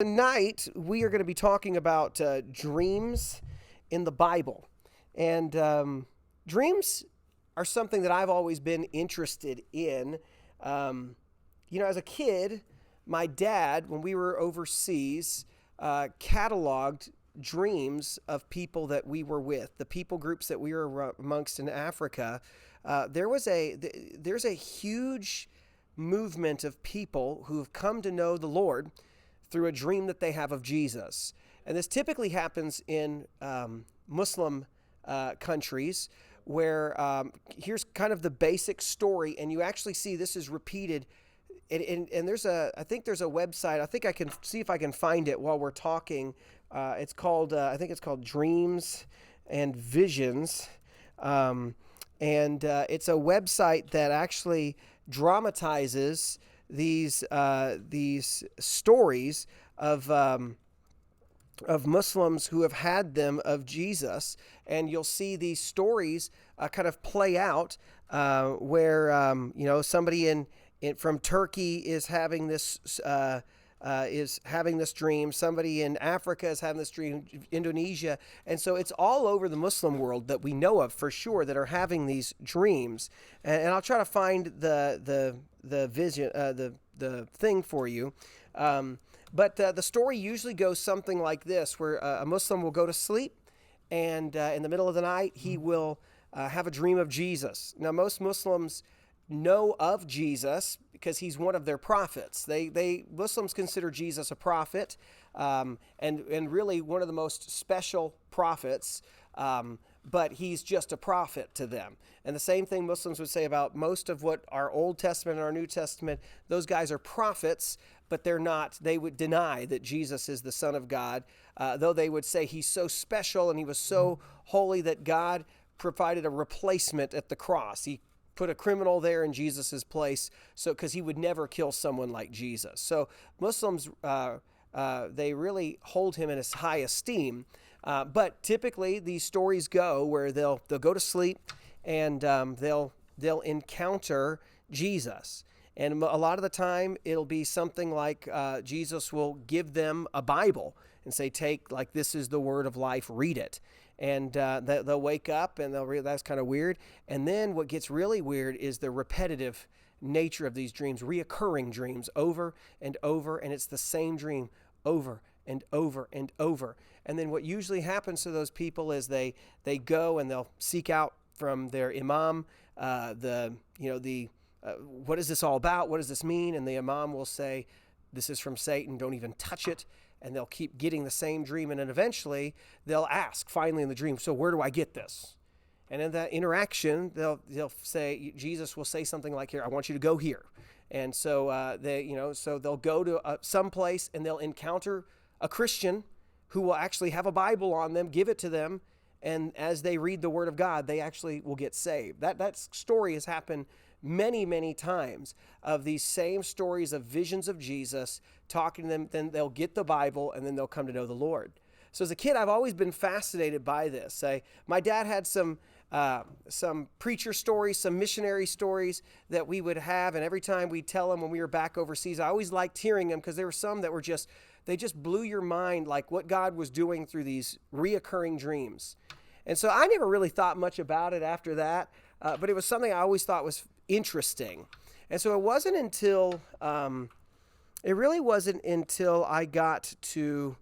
tonight we are going to be talking about dreams in the Bible. And dreams are something that I've always been interested in. As a kid, my dad, when we were overseas, cataloged dreams of people that we were with, the people groups that we were amongst in Africa. There's a huge movement of people who have come to know the Lord through a dream that they have of Jesus. And this typically happens in Muslim countries where here's kind of the basic story, and you actually see this is repeated. And I think there's a website. I think I can see if I can find it while we're talking. It's called Dreams and Visions. And it's a website that actually dramatizes these stories of Muslims who have had them of Jesus, and you'll see these stories kind of play out where somebody from Turkey is having this dream. Somebody in Africa is having this dream, Indonesia. And so it's all over the Muslim world that we know of for sure that are having these dreams. And I'll try to find the vision, the thing for you. But the story usually goes something like this, where a Muslim will go to sleep, and in the middle of the night, he will have a dream of Jesus. Now, most Muslims know of Jesus because he's one of their prophets. Muslims consider Jesus a prophet, and really one of the most special prophets, but he's just a prophet to them. And the same thing Muslims would say about most of what our Old Testament and our New Testament, those guys are prophets, but they're not. They would deny that Jesus is the Son of God, though they would say he's so special and he was so holy that God provided a replacement at the cross. He put a criminal there in Jesus's place, because he would never kill someone like Jesus. So Muslims, they really hold him in high esteem. But typically these stories go where they'll go to sleep, and they'll encounter Jesus. And a lot of the time it'll be something like Jesus will give them a Bible and say, this is the word of life, read it. And they'll wake up and they'll realize that's kind of weird. And then what gets really weird is the repetitive nature of these dreams, reoccurring dreams over and over, and it's the same dream over and over and over. And then what usually happens to those people is they go and they'll seek out from their imam what is this all about? What does this mean? And the imam will say, this is from Satan, don't even touch it. And they'll keep getting the same dream, and then eventually they'll ask, finally in the dream, so where do I get this? And in that interaction, they'll say, Jesus will say something like, here, I want you to go here. And so so they'll go to some place, and they'll encounter a Christian who will actually have a Bible on them, give it to them, and as they read the Word of God, they actually will get saved. That story has happened many, many times, of these same stories of visions of Jesus, talking to them, then they'll get the Bible, and then they'll come to know the Lord. So as a kid, I've always been fascinated by this. My dad had some preacher stories, some missionary stories that we would have, and every time we'd tell them when we were back overseas, I always liked hearing them because there were some that were they just blew your mind, like what God was doing through these reoccurring dreams. And so I never really thought much about it after that, but it was something I always thought was interesting. And so it really wasn't until I got to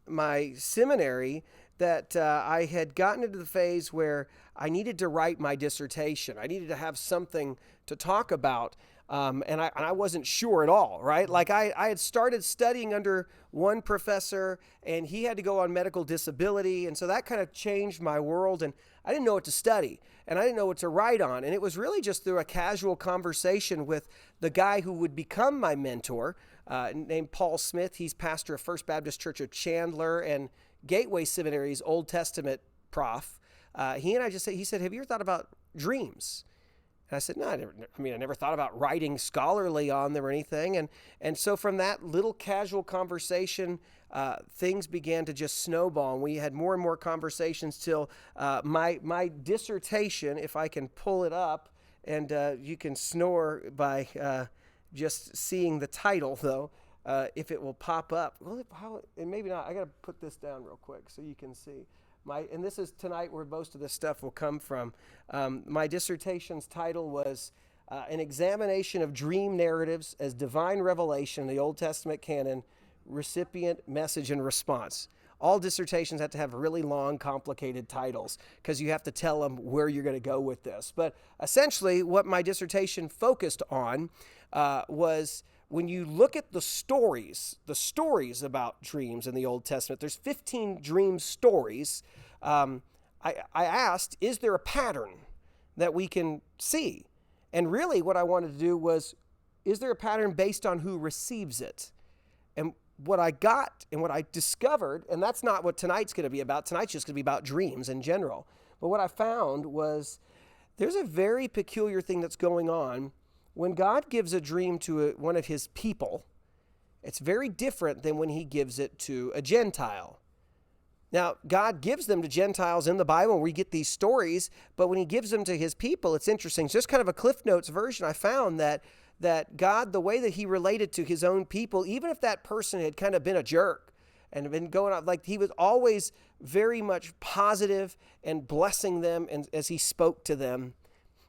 my seminary that I had gotten into the phase where I needed to write my dissertation. I needed to have something to talk about. And I wasn't sure at all, right? Like I had started studying under one professor, and he had to go on medical disability. And so that kind of changed my world, and I didn't know what to study, and I didn't know what to write on. And it was really just through a casual conversation with the guy who would become my mentor, named Paul Smith. He's pastor of First Baptist Church of Chandler and Gateway Seminary's Old Testament prof. He said, have you ever thought about dreams? And I said, no, I never thought about writing scholarly on them or anything. And so from that little casual conversation, things began to just snowball. And we had more and more conversations till my dissertation, if I can pull it up, and you can snore by just seeing the title, though. if it will pop up. Well, and maybe not. I got to put this down real quick so you can see. And this is tonight where most of this stuff will come from. My dissertation's title was An Examination of Dream Narratives as Divine Revelation in the Old Testament Canon, Recipient, Message, and Response. All dissertations have to have really long, complicated titles because you have to tell them where you're going to go with this. But essentially, what my dissertation focused on was when you look at the stories about dreams in the Old Testament, there's 15 dream stories. I asked, is there a pattern that we can see? And really what I wanted to do was, is there a pattern based on who receives it? And what I got and what I discovered, and that's not what tonight's going to be about. Tonight's just going to be about dreams in general. But what I found was there's a very peculiar thing that's going on. When God gives a dream to one of his people, it's very different than when he gives it to a Gentile. Now, God gives them to Gentiles in the Bible, and we get these stories, but when he gives them to his people, it's interesting. It's just kind of a Cliff Notes version. I found that God, the way that he related to his own people, even if that person had kind of been a jerk and been going on, like he was always very much positive and blessing them and as he spoke to them.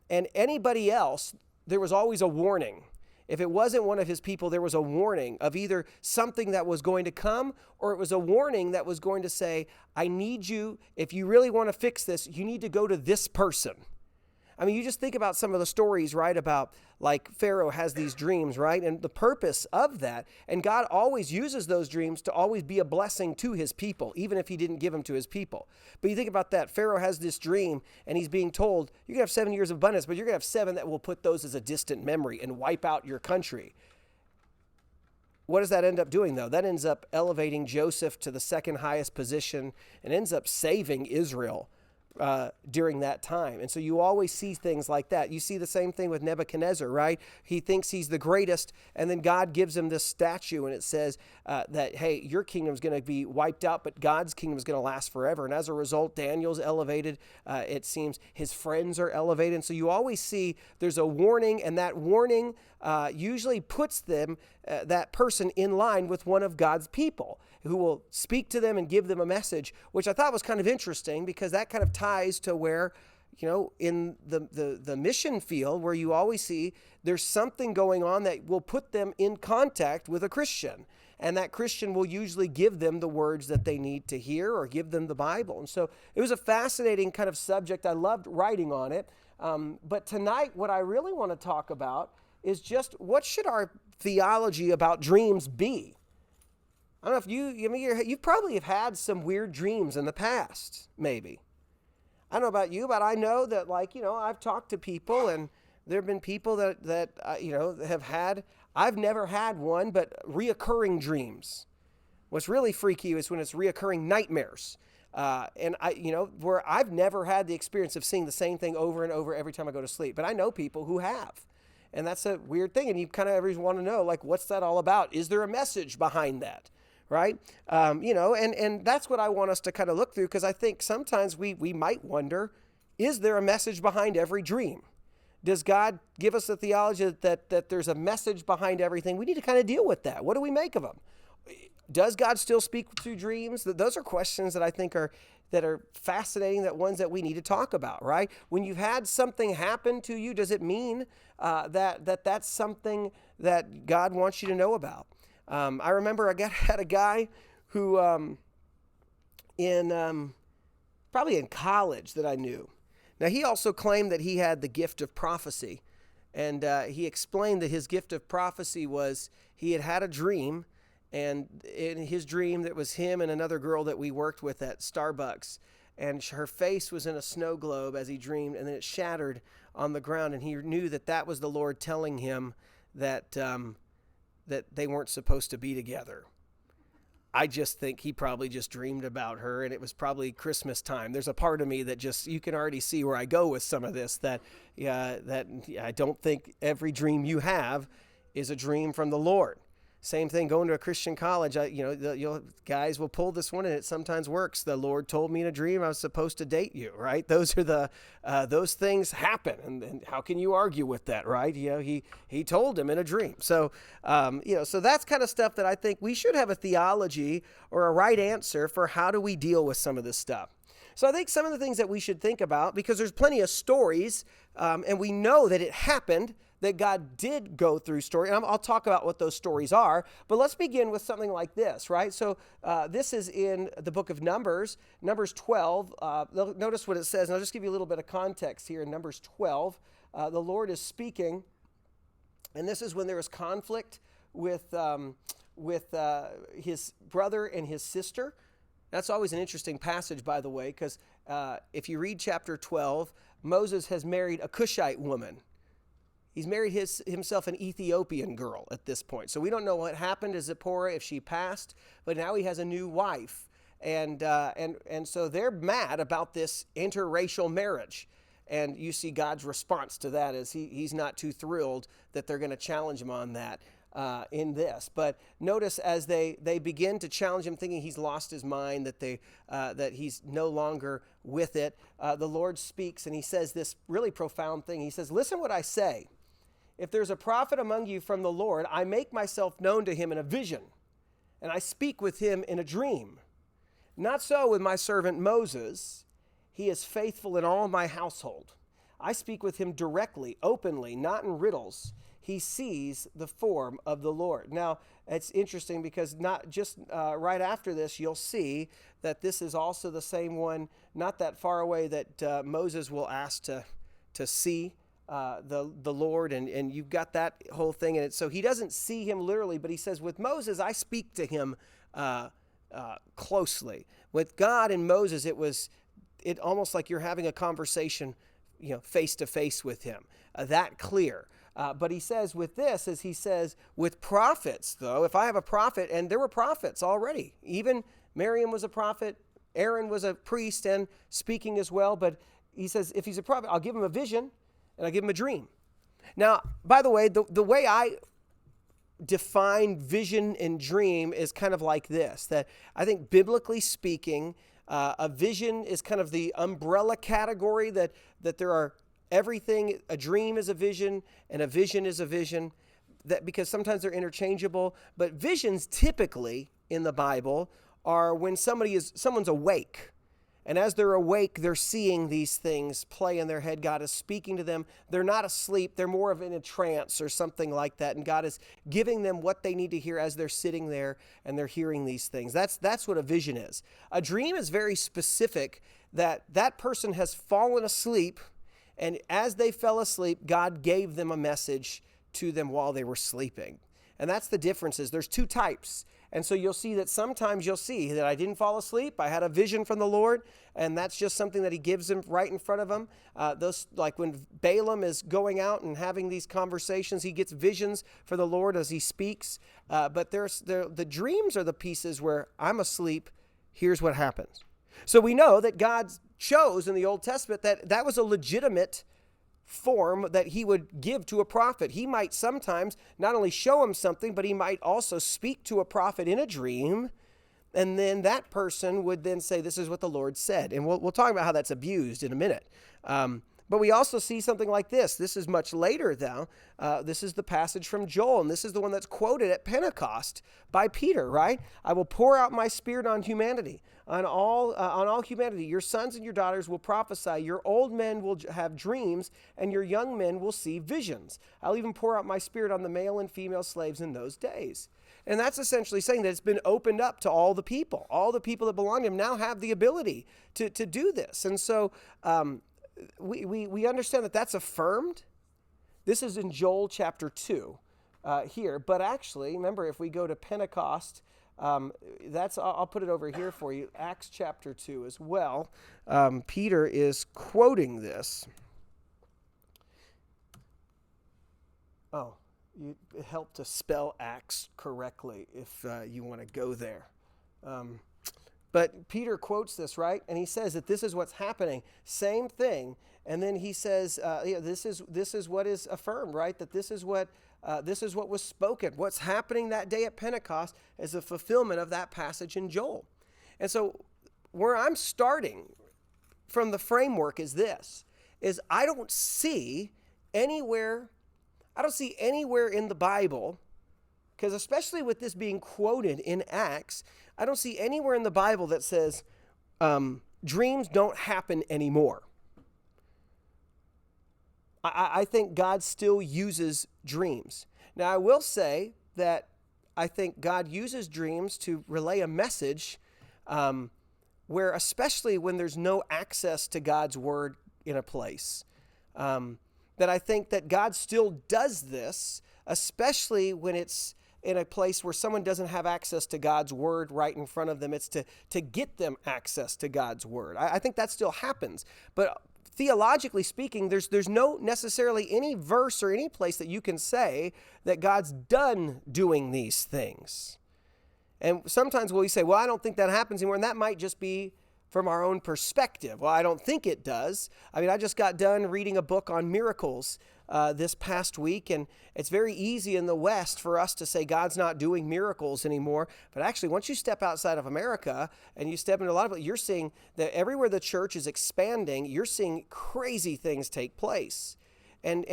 And anybody else, there was always a warning. If it wasn't one of his people, there was a warning of either something that was going to come, or it was a warning that was going to say, I need you, if you really want to fix this, you need to go to this person. I mean, you just think about some of the stories, right, about like Pharaoh has these dreams, right? And the purpose of that, and God always uses those dreams to always be a blessing to his people, even if he didn't give them to his people. But you think about that, Pharaoh has this dream, and he's being told, you're going to have 7 years of abundance, but you're going to have 7 that will put those as a distant memory and wipe out your country. What does that end up doing, though? That ends up elevating Joseph to the second highest position and ends up saving Israel during that time. And so you always see things like that. You see the same thing with Nebuchadnezzar, right? He thinks he's the greatest, and then God gives him this statue, and it says that, hey, your kingdom's going to be wiped out, but God's kingdom is going to last forever. And as a result, Daniel's elevated. It seems his friends are elevated. And so you always see there's a warning, and that warning usually puts them, that person, in line with one of God's people who will speak to them and give them a message, which I thought was kind of interesting because that kind of ties to where, you know, in the mission field where you always see there's something going on that will put them in contact with a Christian. And that Christian will usually give them the words that they need to hear or give them the Bible. And so it was a fascinating kind of subject. I loved writing on it. But tonight, what I really want to talk about is just what should our theology about dreams be? I don't know if you probably have had some weird dreams in the past, maybe. I don't know about you, but I know that, like, you know, I've talked to people, and there have been people that have had, I've never had one, but reoccurring dreams. What's really freaky is when it's reoccurring nightmares. And where I've never had the experience of seeing the same thing over and over every time I go to sleep, but I know people who have. And that's a weird thing. And you kind of always want to know, like, what's that all about? Is there a message behind that? Right? And that's what I want us to kind of look through, because I think sometimes we might wonder, is there a message behind every dream? Does God give us the theology that there's a message behind everything? We need to kind of deal with that. What do we make of them? Does God still speak through dreams? Those are questions that I think are fascinating, that ones that we need to talk about, right? When you've had something happen to you, does it mean that's something that God wants you to know about? I remember I had a guy who probably in college that I knew. Now, he also claimed that he had the gift of prophecy. And he explained that his gift of prophecy was he had a dream. And in his dream, that was him and another girl that we worked with at Starbucks. And her face was in a snow globe as he dreamed. And then it shattered on the ground. And he knew that was the Lord telling him that they weren't supposed to be together. I just think he probably just dreamed about her, and it was probably Christmas time. There's a part of me that just, you can already see where I go with some of this, that I don't think every dream you have is a dream from the Lord. Same thing going to a Christian college. Guys will pull this one, and it sometimes works. The Lord told me in a dream I was supposed to date you, right? Those are those things happen, and how can you argue with that, right? He told him in a dream. So so that's kind of stuff that I think we should have a theology or a right answer for. How do we deal with some of this stuff? So I think some of the things that we should think about, because there's plenty of stories, and we know that it happened, that God did go through story. And I'll talk about what those stories are, but let's begin with something like this, right? So this is in the book of Numbers, Numbers 12. Notice what it says, and I'll just give you a little bit of context here. In Numbers 12, the Lord is speaking, and this is when there was conflict with his brother and his sister. That's always an interesting passage, by the way, because if you read chapter 12, Moses has married a Cushite woman. He's married himself an Ethiopian girl at this point. So we don't know what happened to Zipporah, if she passed, but now he has a new wife. And so they're mad about this interracial marriage. And you see God's response to that is he's not too thrilled that they're going to challenge him on that in this. But notice as they begin to challenge him, thinking he's lost his mind, that he's no longer with it, the Lord speaks and he says this really profound thing. He says, "Listen what I say. If there's a prophet among you from the Lord, I make myself known to him in a vision, and I speak with him in a dream. Not so with my servant Moses. He is faithful in all my household. I speak with him directly, openly, not in riddles. He sees the form of the Lord." Now, it's interesting because not just right after this, you'll see that this is also the same one, not that far away, that Moses will ask to see the Lord, and you've got that whole thing in it. So he doesn't see him literally, but he says, with Moses, I speak to him closely. With God and Moses, it almost like you're having a conversation, face to face with him, that clear. But he says with this, as he says with prophets, though, if I have a prophet, and there were prophets already, even Miriam was a prophet, Aaron was a priest and speaking as well. But he says, if he's a prophet, I'll give him a vision and I'll give him a dream. Now, by the way, the way I define vision and dream is kind of like this, that I think biblically speaking, a vision is kind of the umbrella category that there are everything. A dream is a vision and a vision is a vision, that because sometimes they're interchangeable. But visions typically in the Bible are when someone's awake. And as they're awake, they're seeing these things play in their head. God is speaking to them. They're not asleep. They're more of in a trance or something like that. And God is giving them what they need to hear as they're sitting there and they're hearing these things. That's what a vision is. A dream is very specific, that person has fallen asleep, and as they fell asleep, God gave them a message to them while they were sleeping. And that's the difference. There's two types. And so you'll see that sometimes you'll see that I didn't fall asleep. I had a vision from the Lord, and that's just something that he gives them right in front of them. Those, like when Balaam is going out and having these conversations, he gets visions for the Lord as he speaks. But the dreams are the pieces where I'm asleep. Here's what happens. So we know that God chose in the Old Testament that was a legitimate form that he would give to a prophet. He might sometimes not only show him something, but he might also speak to a prophet in a dream, and then that person would then say, this is what the Lord said. And we'll talk about how that's abused in a minute. But we also see something like this. This is much later, though. This is the passage from Joel, and this is the one that's quoted at Pentecost by Peter, right? I will pour out my spirit on humanity, on all humanity. Your sons and your daughters will prophesy. Your old men will have dreams, and your young men will see visions. I'll even pour out my spirit on the male and female slaves in those days. And that's essentially saying that it's been opened up to all the people. All the people that belong to him now have the ability to do this. And so we understand that that's affirmed. This is in Joel chapter 2 here. But actually, remember, if we go to Pentecost, I'll put it over here for you. Acts chapter 2 as well. Peter is quoting this. Oh, you help to spell Acts correctly if you want to go there. But Peter quotes this, right? And he says that this is what's happening. Same thing. And then he says, this is what is affirmed, right? That this is what was spoken. What's happening that day at Pentecost is a fulfillment of that passage in Joel. And so where I'm starting from the framework is this, is I don't see anywhere in the Bible, because especially with this being quoted in Acts, I don't see anywhere in the Bible that says dreams don't happen anymore. I think God still uses dreams. Now, I will say that I think God uses dreams to relay a message where, especially when there's no access to God's word in a place, that I think that God still does this, especially when it's in a place where someone doesn't have access to God's word right in front of them. It's to get them access to God's word. I think that still happens. But theologically speaking, there's no necessarily any verse or any place that you can say that God's done doing these things. And sometimes we say, well, I don't think that happens anymore. And that might just be from our own perspective. Well, I don't think it does. I mean, I just got done reading a book on miracles this past week, and it's very easy in the West for us to say God's not doing miracles anymore. But actually, once you step outside of America and you step into a lot of it, you're seeing that everywhere the church is expanding, you're seeing crazy things take place. And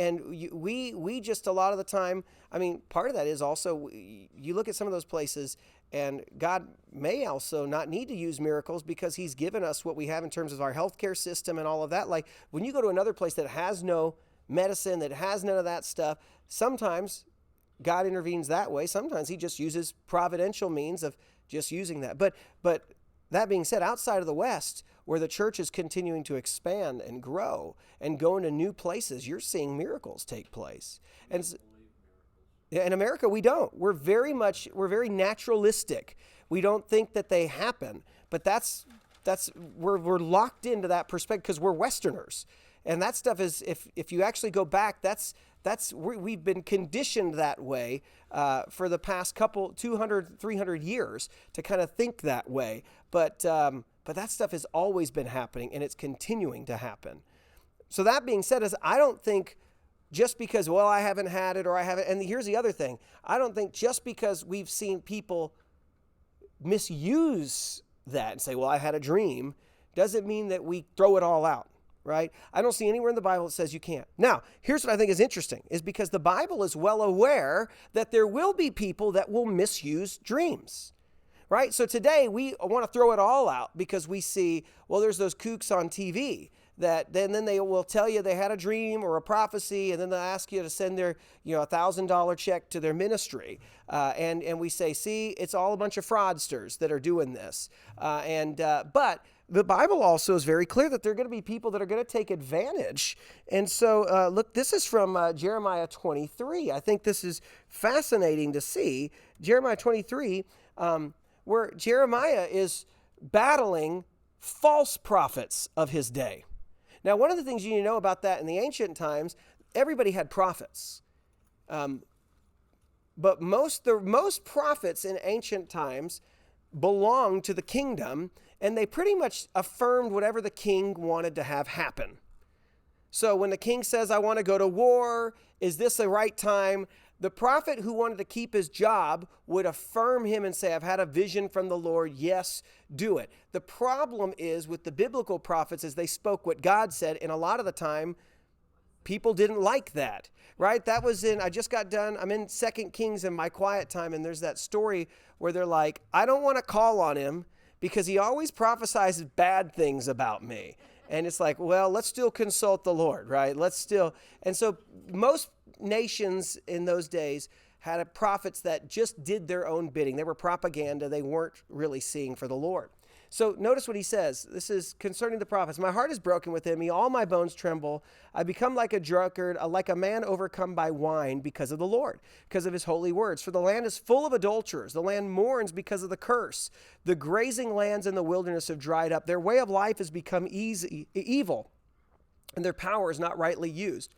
we just a lot of the time, I mean, part of that is also, you look at some of those places, and God may also not need to use miracles because he's given us what we have in terms of our healthcare system and all of that. Like when you go to another place that has no medicine, that has none of that stuff, sometimes God intervenes that way. Sometimes he just uses providential means of just using that. But that being said, outside of the West, where the church is continuing to expand and grow and go into new places, you're seeing miracles take place. And in America, we don't. We're very naturalistic. We don't think that they happen. But we're locked into that perspective because we're Westerners. And that stuff is, if you actually go back, we've been conditioned that way for the past 200, 300 years to kind of think that way. But that stuff has always been happening, and it's continuing to happen. So that being said, I don't think just because, well, I haven't had it or I haven't, and here's the other thing. I don't think just because we've seen people misuse that and say, well, I had a dream, doesn't mean that we throw it all out. Right? I don't see anywhere in the Bible that says you can't. Now, here's what I think is interesting, is because the Bible is well aware that there will be people that will misuse dreams. Right? So today we want to throw it all out because we see, well, there's those kooks on TV that then they will tell you they had a dream or a prophecy, and then they'll ask you to send their $1,000 check to their ministry. And we say, see, it's all a bunch of fraudsters that are doing this. But the Bible also is very clear that there are going to be people that are going to take advantage. And so, look, this is from Jeremiah 23. I think this is fascinating to see. Jeremiah 23, where Jeremiah is battling false prophets of his day. Now, one of the things you need to know about that in the ancient times, everybody had prophets. But most prophets in ancient times belonged to the kingdom, and they pretty much affirmed whatever the king wanted to have happen. So when the king says, I want to go to war, is this the right time? The prophet who wanted to keep his job would affirm him and say, I've had a vision from the Lord. Yes, do it. The problem is with the biblical prophets is they spoke what God said, and a lot of the time, people didn't like that, right? That was I just got done, I'm in 2 Kings in my quiet time, and there's that story where they're like, I don't want to call on him because he always prophesies bad things about me. And it's like, well, let's still consult the Lord, right? And so most nations in those days had prophets that just did their own bidding. They were propaganda. They weren't really seeing for the Lord. So notice what he says. This is concerning the prophets. My heart is broken within me. All my bones tremble. I become like a drunkard, like a man overcome by wine because of the Lord, because of his holy words. For the land is full of adulterers. The land mourns because of the curse. The grazing lands in the wilderness have dried up. Their way of life has become evil, and their power is not rightly used.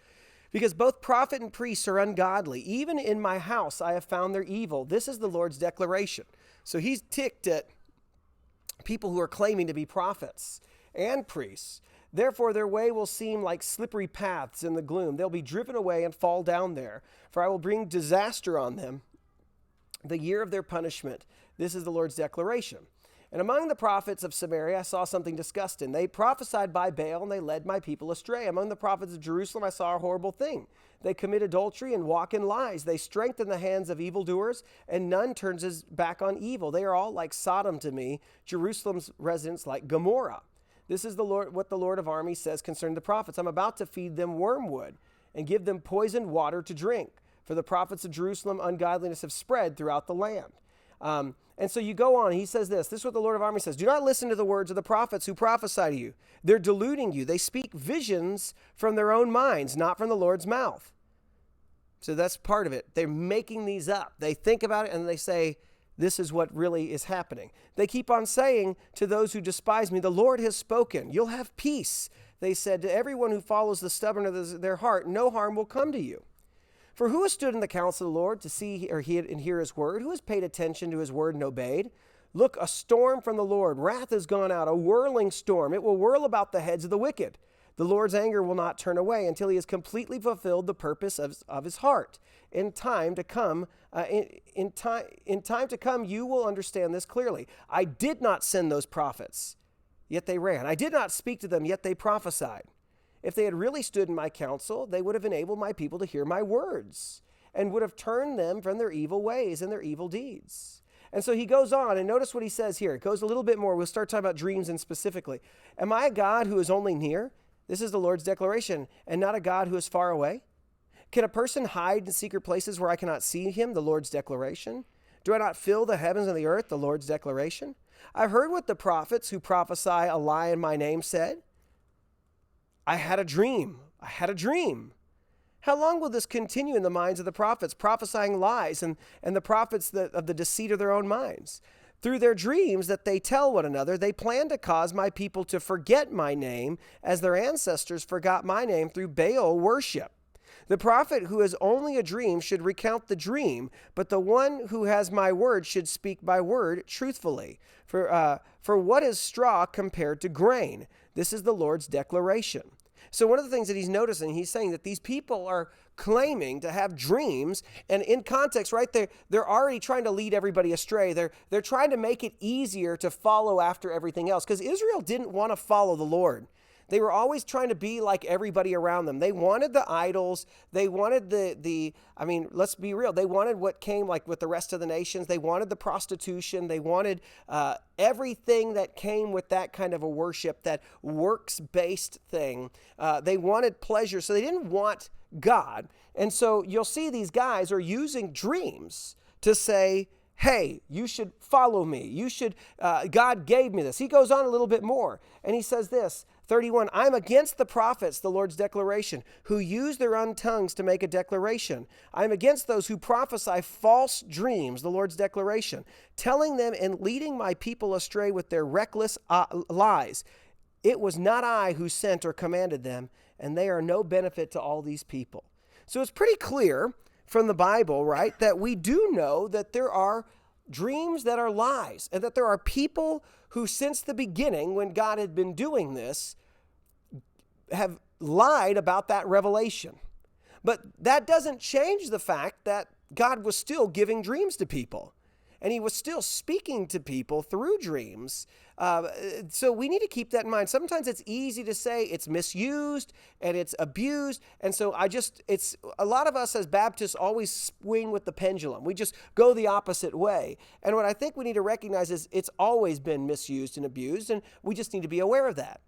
Because both prophet and priest are ungodly. Even in my house I have found their evil. This is the Lord's declaration. So he's ticked at people who are claiming to be prophets and priests. Therefore, their way will seem like slippery paths in the gloom. They'll be driven away and fall down there, for I will bring disaster on them, the year of their punishment. This is the Lord's declaration. And among the prophets of Samaria, I saw something disgusting. They prophesied by Baal, and they led my people astray. Among the prophets of Jerusalem, I saw a horrible thing. They commit adultery and walk in lies. They strengthen the hands of evildoers, and none turns his back on evil. They are all like Sodom to me, Jerusalem's residents like Gomorrah. This is what the Lord of armies says concerning the prophets. I'm about to feed them wormwood and give them poisoned water to drink. For the prophets of Jerusalem, ungodliness have spread throughout the land. And so you go on, he says this is what the Lord of armies says. Do not listen to the words of the prophets who prophesy to you. They're deluding you. They speak visions from their own minds, not from the Lord's mouth. So that's part of it. They're making these up. They think about it and they say, this is what really is happening. They keep on saying to those who despise me, the Lord has spoken. You'll have peace. They said to everyone who follows the stubbornness of their heart, no harm will come to you. For who has stood in the counsel of the Lord to see or hear his word? Who has paid attention to his word and obeyed? Look, a storm from the Lord. Wrath has gone out, a whirling storm. It will whirl about the heads of the wicked. The Lord's anger will not turn away until he has completely fulfilled the purpose of his heart. In time to come, you will understand this clearly. I did not send those prophets, yet they ran. I did not speak to them, yet they prophesied. If they had really stood in my counsel, they would have enabled my people to hear my words and would have turned them from their evil ways and their evil deeds. And so he goes on, and notice what he says here. It goes a little bit more. We'll start talking about dreams and specifically. Am I a God who is only near? This is the Lord's declaration, and not a God who is far away? Can a person hide in secret places where I cannot see him? The Lord's declaration. Do I not fill the heavens and the earth? The Lord's declaration. I've heard what the prophets who prophesy a lie in my name said. I had a dream. I had a dream. How long will this continue in the minds of the prophets, prophesying lies and the prophets of the deceit of their own minds? Through their dreams that they tell one another, they plan to cause my people to forget my name as their ancestors forgot my name through Baal worship. The prophet who has only a dream should recount the dream, but the one who has my word should speak my word truthfully. For what is straw compared to grain? This is the Lord's declaration. So one of the things that he's noticing, he's saying that these people are claiming to have dreams, and in context, right, they're already trying to lead everybody astray. They're trying to make it easier to follow after everything else, because Israel didn't want to follow the Lord. They were always trying to be like everybody around them. They wanted the idols. They wanted let's be real. They wanted what came like with the rest of the nations. They wanted the prostitution. They wanted everything that came with that kind of a worship, that works-based thing. They wanted pleasure, so they didn't want God. And so you'll see these guys are using dreams to say, hey, you should follow me. You should, God gave me this. He goes on a little bit more, and he says this, 31, I'm against the prophets, the Lord's declaration, who use their own tongues to make a declaration. I'm against those who prophesy false dreams, the Lord's declaration, telling them and leading my people astray with their reckless lies. It was not I who sent or commanded them, and they are no benefit to all these people. So it's pretty clear from the Bible, right, that we do know that there are dreams that are lies, and that there are people who since the beginning, when God had been doing this, have lied about that revelation. But that doesn't change the fact that God was still giving dreams to people, and he was still speaking to people through dreams. So we need to keep that in mind. Sometimes it's easy to say it's misused and it's abused. And so it's a lot of us as Baptists always swing with the pendulum. We just go the opposite way. And what I think we need to recognize is it's always been misused and abused, and we just need to be aware of that.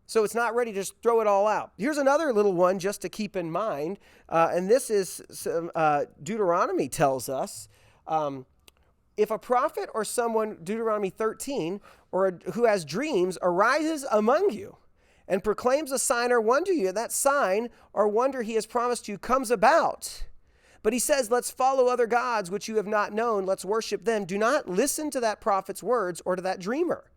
So it's not ready to just throw it all out. Here's another little one just to keep in mind. And this is Deuteronomy tells us, if a prophet or someone, Deuteronomy 13, or who has dreams arises among you and proclaims a sign or wonder you, that sign or wonder he has promised you comes about. But he says, let's follow other gods which you have not known. Let's worship them. Do not listen to that prophet's words or to that dreamer.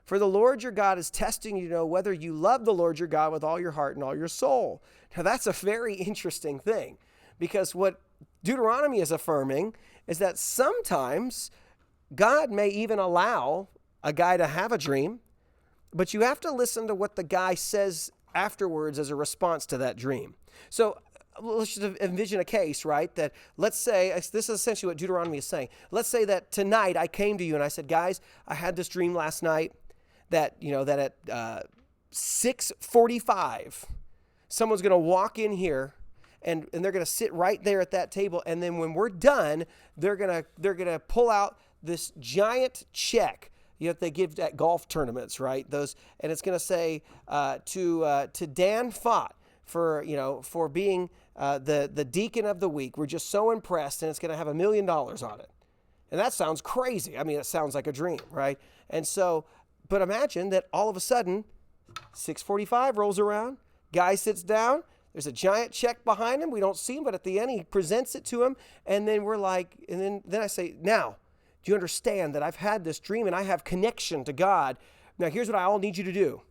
For the Lord your God is testing you to know whether you love the Lord your God with all your heart and all your soul. Now that's a very interesting thing, because what Deuteronomy is affirming is that sometimes God may even allow a guy to have a dream, but you have to listen to what the guy says afterwards as a response to that dream. So let's just envision a case, right? That let's say, this is essentially what Deuteronomy is saying. Let's say that tonight I came to you and I said, guys, I had this dream last night that, that at 6:45, someone's going to walk in here and they're going to sit right there at that table. And then when we're done, they're going to pull out this giant check. They give at golf tournaments, right? And it's going to say to Dan Fott for being the deacon of the week. We're just so impressed, and it's going to have $1 million on it. And that sounds crazy. I mean, it sounds like a dream, right? And so, but imagine that all of a sudden, 6:45 rolls around, guy sits down. There's a giant check behind him. We don't see him, but at the end, he presents it to him. And then we're like, and then I say, now, do you understand that I've had this dream and I have connection to God? Now, here's what I all need you to do.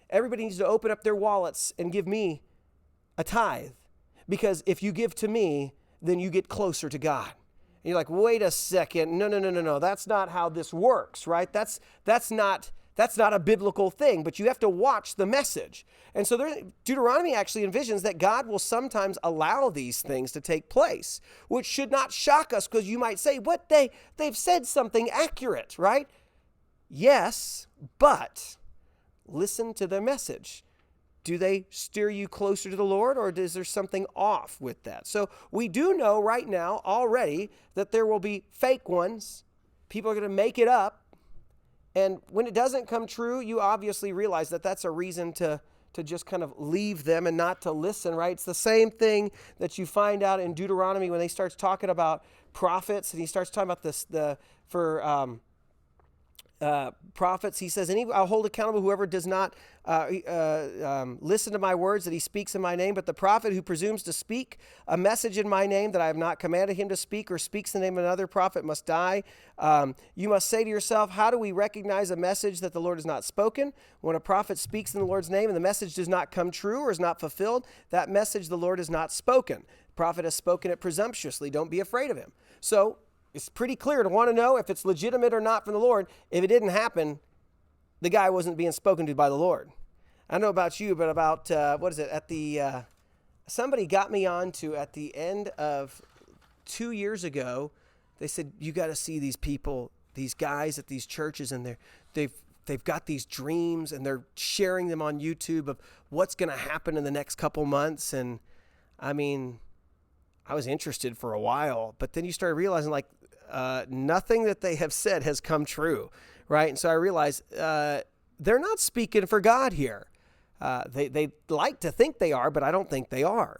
Everybody needs to open up their wallets and give me a tithe. Because if you give to me, then you get closer to God. And you're like, wait a second. No. That's not how this works, right? That's not a biblical thing, but you have to watch the message. And so Deuteronomy actually envisions that God will sometimes allow these things to take place, which should not shock us, because you might say, what, they've said something accurate, right? Yes, but listen to their message. Do they steer you closer to the Lord, or is there something off with that? So we do know right now already that there will be fake ones. People are going to make it up. And when it doesn't come true, you obviously realize that that's a reason to just kind of leave them and not to listen, right? It's the same thing that you find out in Deuteronomy when he starts talking about prophets, and he starts talking about prophets. He says, I'll hold accountable whoever does not listen to my words that he speaks in my name, but the prophet who presumes to speak a message in my name that I have not commanded him to speak, or speaks in the name of another prophet, must die. You must say to yourself, how do we recognize a message that the Lord has not spoken? When a prophet speaks in the Lord's name and the message does not come true or is not fulfilled, that message the Lord has not spoken. The prophet has spoken it presumptuously. Don't be afraid of him. So it's pretty clear to want to know if it's legitimate or not from the Lord. If it didn't happen, the guy wasn't being spoken to by the Lord. I don't know about you, but about, somebody got me on to at the end of 2 years ago. They said, you got to see these people, these guys at these churches, and they've got these dreams, and they're sharing them on YouTube of what's going to happen in the next couple months. And I mean, I was interested for a while, but then you started realizing nothing that they have said has come true, right? And so I realized they're not speaking for God here. They like to think they are, but I don't think they are.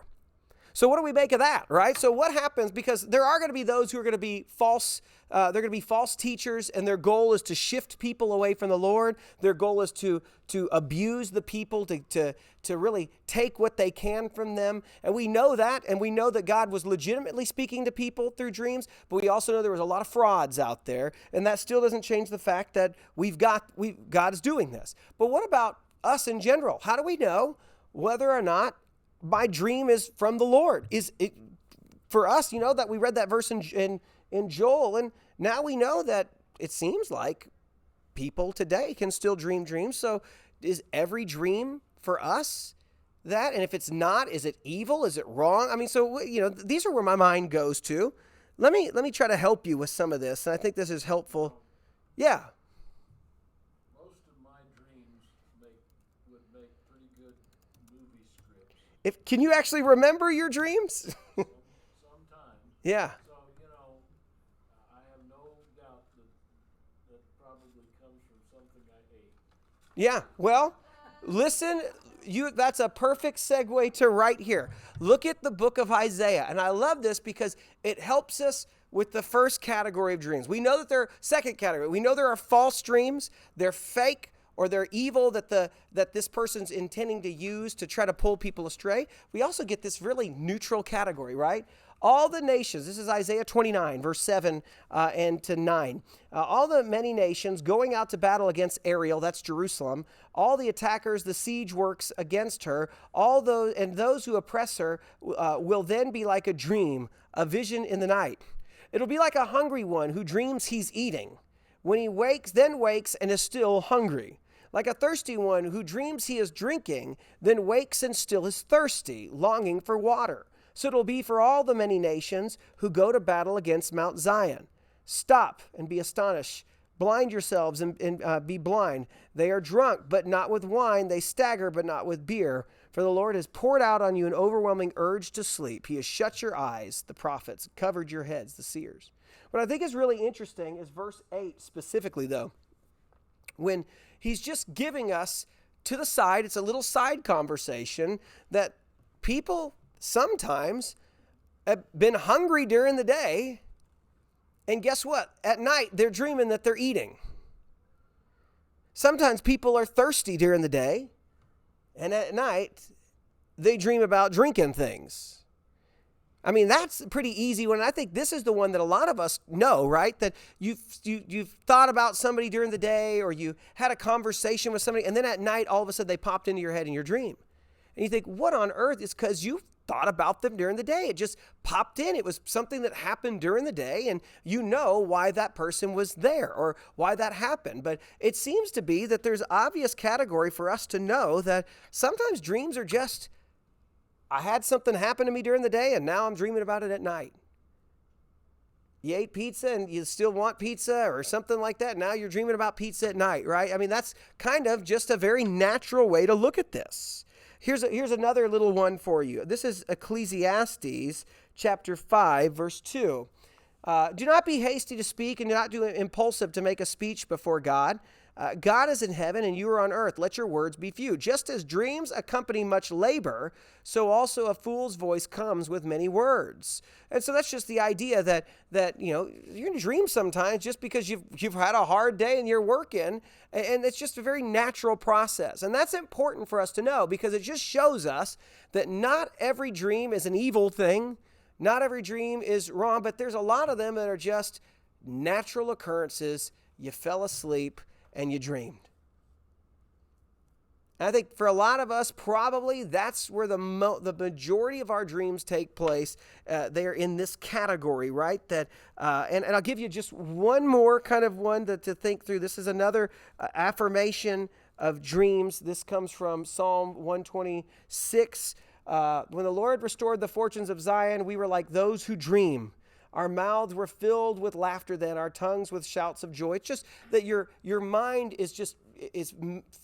So what do we make of that, right? So what happens, because there are going to be those who are going to be false, they're going to be false teachers, and their goal is to shift people away from the Lord. Their goal is to abuse the people, to really take what they can from them. And we know that, and we know that God was legitimately speaking to people through dreams, but we also know there was a lot of frauds out there, and that still doesn't change the fact that God is doing this. But what about us in general? How do we know whether or not my dream is from the Lord? Is it for us, that we read that verse in Joel, and now we know that it seems like people today can still dream dreams. So is every dream for us that? And if it's not, is it evil? Is it wrong? I mean, so, these are where my mind goes to. Let me try to help you with some of this. And I think this is helpful. Yeah. Most of my dreams would make pretty good movie scripts. Can you actually remember your dreams? Sometimes. Yeah. So, I have no doubt that probably comes from something I ate. Yeah. Well, listen, that's a perfect segue to right here. Look at the book of Isaiah. And I love this because it helps us with the first category of dreams. We know that second category. We know there are false dreams. They're fake, or they're evil that this person's intending to use to try to pull people astray. We also get this really neutral category, right? All the nations, this is Isaiah 29, verse 7 and to 9. All the many nations going out to battle against Ariel, that's Jerusalem, all the attackers, the siege works against her, those who oppress her will then be like a dream, a vision in the night. It'll be like a hungry one who dreams he's eating, when he wakes and is still hungry. Like a thirsty one who dreams he is drinking, then wakes and still is thirsty, longing for water. So it'll be for all the many nations who go to battle against Mount Zion. Stop and be astonished. Blind yourselves and be blind. They are drunk, but not with wine. They stagger, but not with beer. For the Lord has poured out on you an overwhelming urge to sleep. He has shut your eyes, the prophets, covered your heads, the seers. What I think is really interesting is verse 8 specifically, though. When he's just giving us to the side, it's a little side conversation that people sometimes have been hungry during the day, and guess what? At night, they're dreaming that they're eating. Sometimes people are thirsty during the day, and at night, they dream about drinking things. I mean, that's a pretty easy one. I think this is the one that a lot of us know, right? That you've thought about somebody during the day, or you had a conversation with somebody, and then at night, all of a sudden, they popped into your head in your dream. And you think, what on earth? It's because you thought about them during the day. It just popped in. It was something that happened during the day, and you know why that person was there or why that happened. But it seems to be that there's obvious category for us to know that sometimes dreams are just, I had something happen to me during the day, and now I'm dreaming about it at night. You ate pizza and you still want pizza or something like that. Now you're dreaming about pizza at night, right? I mean, that's kind of just a very natural way to look at this. Here's another little one for you. This is Ecclesiastes chapter 5, verse 2. Do not be hasty to speak, and do not do impulsive to make a speech before God. God is in heaven and you are on earth. Let your words be few. Just as dreams accompany much labor, so also a fool's voice comes with many words. And so that's just the idea that you know, you're going to dream sometimes just because you've had a hard day and you're working, and it's just a very natural process. And that's important for us to know because it just shows us that not every dream is an evil thing. Not every dream is wrong, but there's a lot of them that are just natural occurrences. You fell asleep and you dreamed. And I think for a lot of us, probably that's where the majority of our dreams take place. They are in this category, right? That and I'll give you just one more kind of one to think through. This is another affirmation of dreams. This comes from Psalm 126. When the Lord restored the fortunes of Zion, we were like those who dream. Our mouths were filled with laughter then, our tongues with shouts of joy. It's just that your mind is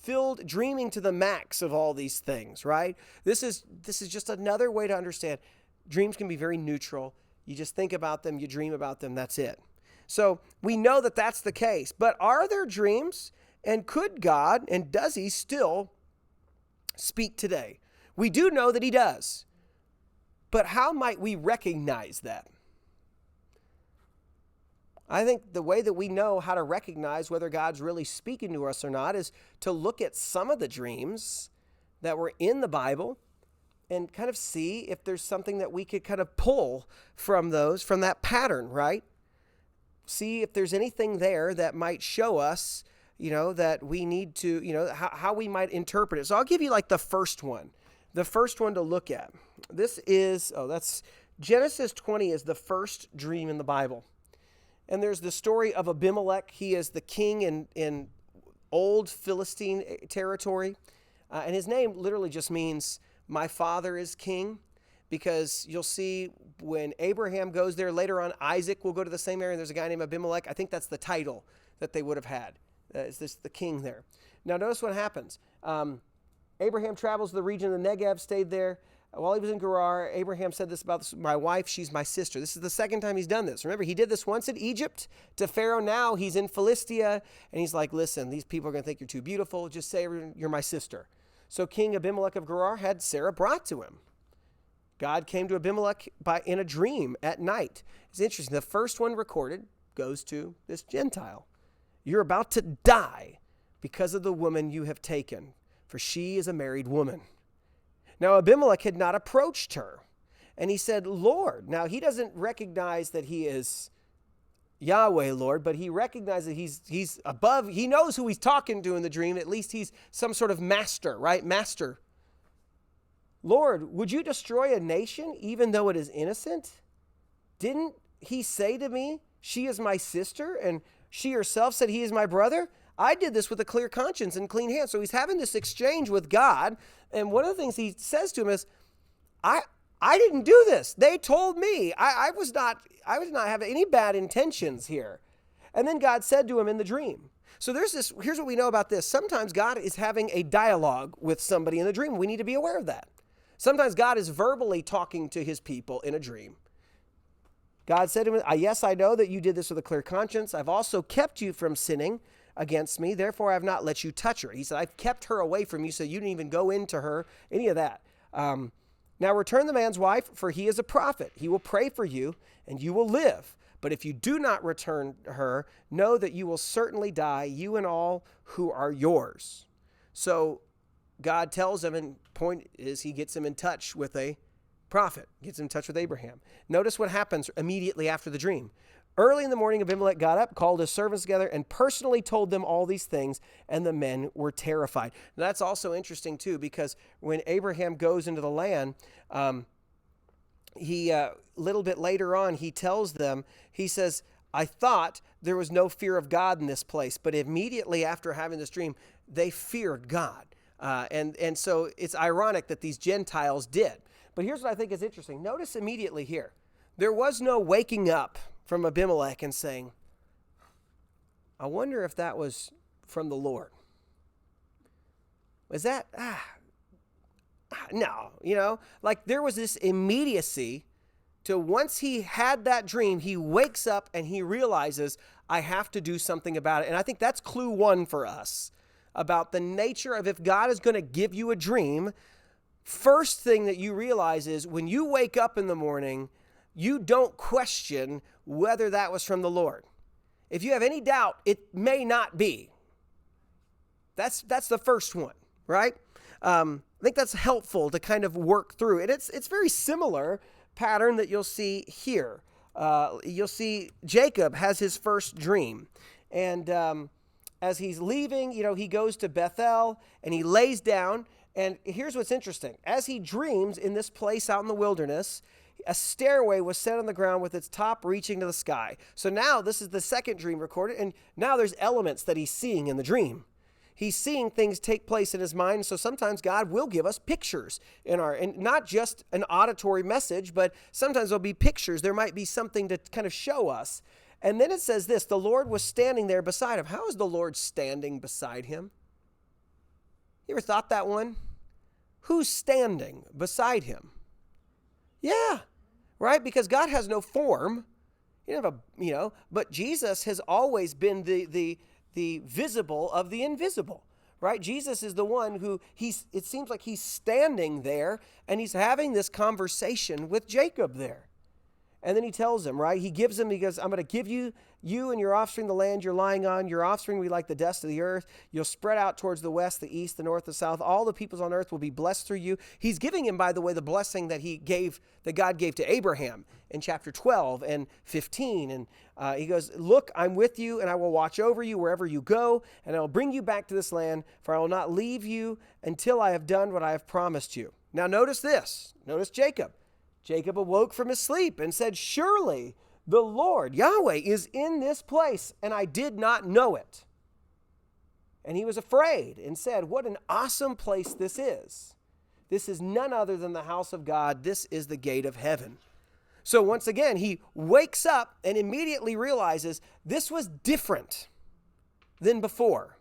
filled, dreaming to the max of all these things, right? This is just another way to understand dreams can be very neutral. You just think about them, you dream about them, that's it. So we know that that's the case. But are there dreams? And could God, and does he still speak today? We do know that he does. But how might we recognize that? I think the way that we know how to recognize whether God's really speaking to us or not is to look at some of the dreams that were in the Bible and kind of see if there's something that we could kind of pull from that pattern, right? See if there's anything there that might show us, that we need to, how we might interpret it. So I'll give you like the first one to look at. This is, that's Genesis 20 is the first dream in the Bible. And there's the story of Abimelech. He is the king in old Philistine territory. And his name literally just means, my father is king. Because you'll see when Abraham goes there, later on Isaac will go to the same area. There's a guy named Abimelech. I think that's the title that they would have had. Is this the king there? Now notice what happens. Abraham travels to the region of the Negev, stayed there. While he was in Gerar, Abraham said this about my wife, she's my sister. This is the second time he's done this. Remember, he did this once in Egypt to Pharaoh. Now he's in Philistia, and he's like, listen, these people are going to think you're too beautiful. Just say you're my sister. So King Abimelech of Gerar had Sarah brought to him. God came to Abimelech in a dream at night. It's interesting. The first one recorded goes to this Gentile. You're about to die because of the woman you have taken, for she is a married woman. Now, Abimelech had not approached her, and he said, Lord. Now, he doesn't recognize that he is Yahweh, Lord, but he recognizes that he's above. He knows who he's talking to in the dream. At least he's some sort of master, right? Master. Lord, would you destroy a nation even though it is innocent? Didn't he say to me, she is my sister, and She herself said, he is my brother. I did this with a clear conscience and clean hands. So he's having this exchange with God. And one of the things he says to him is, I didn't do this. They told me. I was not having any bad intentions here. And then God said to him in the dream. So here's what we know about this. Sometimes God is having a dialogue with somebody in the dream. We need to be aware of that. Sometimes God is verbally talking to his people in a dream. God said to him, yes, I know that you did this with a clear conscience. I've also kept you from sinning against me. Therefore, I have not let you touch her. He said, I've kept her away from you, so you didn't even go into her, any of that. Now return the man's wife, for he is a prophet. He will pray for you, and you will live. But if you do not return her, know that you will certainly die, you and all who are yours. So God tells him, and point is he gets him in touch with a prophet, gets him in touch with Abraham. Notice what happens immediately after the dream. Early in the morning, Abimelech got up, called his servants together, and personally told them all these things, and the men were terrified. Now, that's also interesting, too, because when Abraham goes into the land, he little bit later on, he tells them, he says, I thought there was no fear of God in this place, but immediately after having this dream, they feared God. And so it's ironic that these Gentiles did. But here's what I think is interesting. Notice immediately here, there was no waking up from Abimelech and saying, I wonder if that was from the Lord. Was that? No, like there was this immediacy to once he had that dream, he wakes up and he realizes, I have to do something about it. And I think that's clue one for us about the nature of if God is going to give you a dream, first thing that you realize is when you wake up in the morning, you don't question whether that was from the Lord. If you have any doubt, it may not be. That's the first one, right? I think that's helpful to kind of work through. And it's very similar pattern that you'll see here. You'll see Jacob has his first dream. And as he's leaving, he goes to Bethel and he lays down. And here's what's interesting. As he dreams in this place out in the wilderness, a stairway was set on the ground with its top reaching to the sky. So now this is the second dream recorded, and now there's elements that he's seeing in the dream. He's seeing things take place in his mind. So sometimes God will give us pictures and not just an auditory message, but sometimes there'll be pictures. There might be something to kind of show us. And then it says this, the Lord was standing there beside him. How is the Lord standing beside him? You ever thought that one? Who's standing beside him? Yeah, right? Because God has no form. You don't have but Jesus has always been the visible of the invisible, right? Jesus is the one who it seems like he's standing there and he's having this conversation with Jacob there. And then he tells him, right? He goes, I'm going to give you and your offspring the land you're lying on. Your offspring will be like the dust of the earth. You'll spread out towards the west, the east, the north, the south. All the peoples on earth will be blessed through you. He's giving him, by the way, the blessing that God gave to Abraham in chapter 12 and 15. And he goes, look, I'm with you and I will watch over you wherever you go. And I will bring you back to this land, for I will not leave you until I have done what I have promised you. Now notice this. Notice Jacob. Jacob awoke from his sleep and said, surely the Lord, Yahweh, is in this place, and I did not know it. And he was afraid and said, what an awesome place this is. This is none other than the house of God. This is the gate of heaven. So once again, he wakes up and immediately realizes this was different than before.